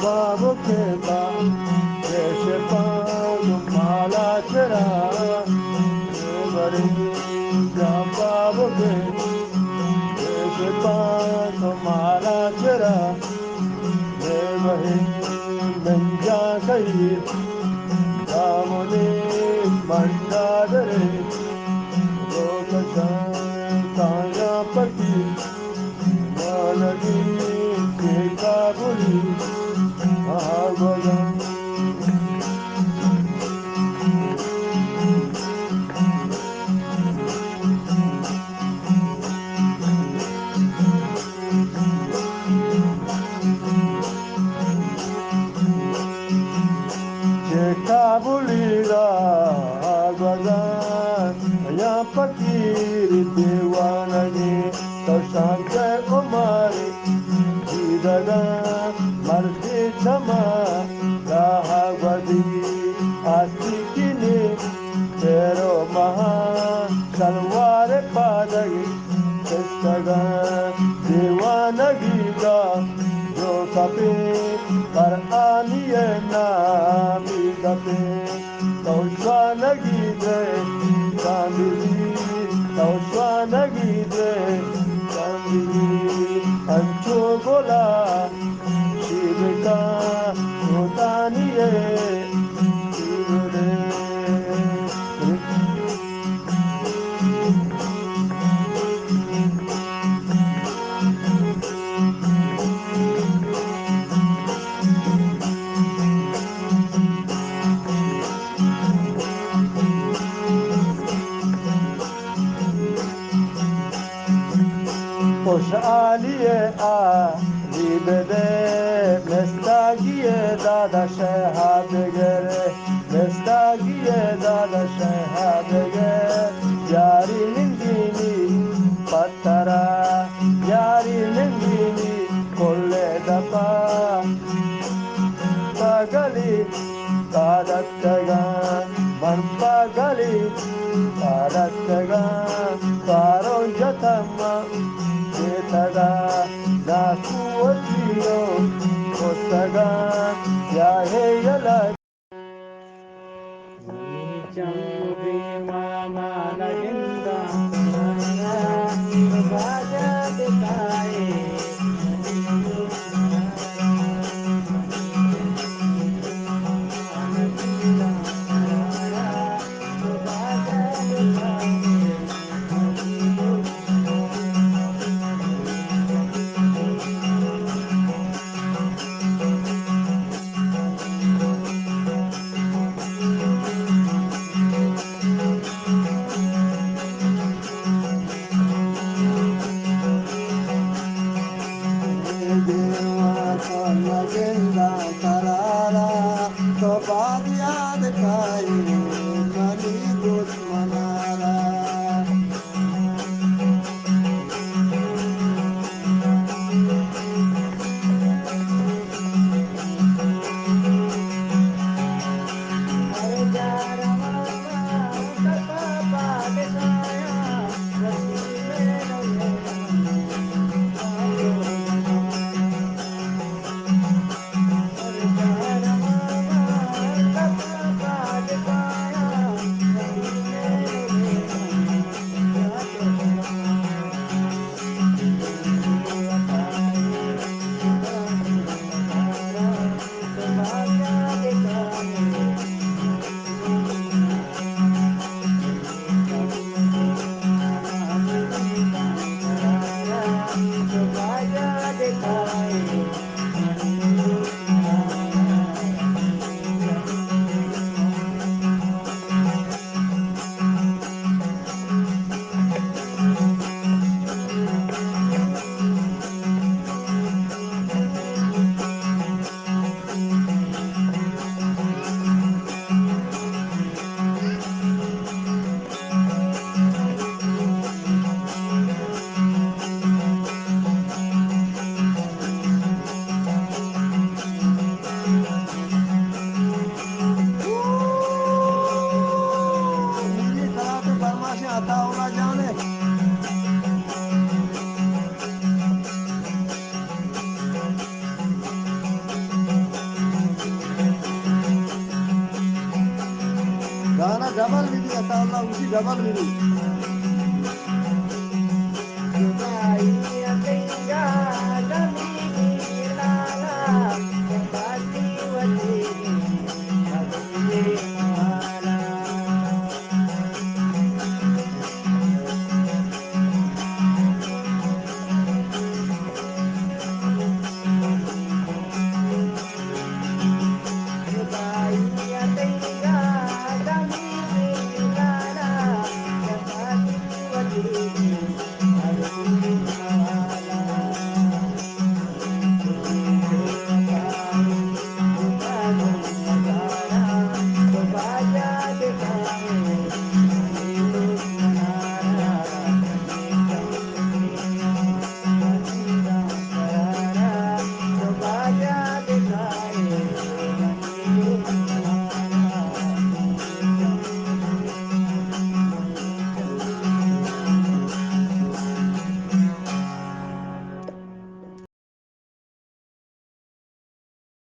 Babu Keba, Yeshepadu Malachera, Vari Babu Keba, Yeshepadu Malachera, Vari Benja Kai, Damoni Mandadare, Lokashan Kanya Pati, Malagi Kabuli, Bhagavatam. Kabulira Bhagavatam, Ya Pakiri Devanagi, Toshante Omari, Jidaga, Marti Chama, Rahagwadi, Atikini, Pero Maha, Salware Padagi, Testaga, Devanagida, Jo Kapi, Par Aniyena, Midape, Tausvanagide, Kandili, Tausvanagide, Kandili, Anchogola, Shivika, Notaniye, Shivere. Aliye a libede mestagiye dada şehadegere mestagiye dada şehadegere yarinin dini patara yarinin dini kolle dapa pagali kadattaga pagali kadattaga paron jatama Taga, Nakuatio, Kotaga, Yahayala. Chambi Mama Naginda, Raja Dikai. Double विधि ऐसा अल्लाह उसी double विधि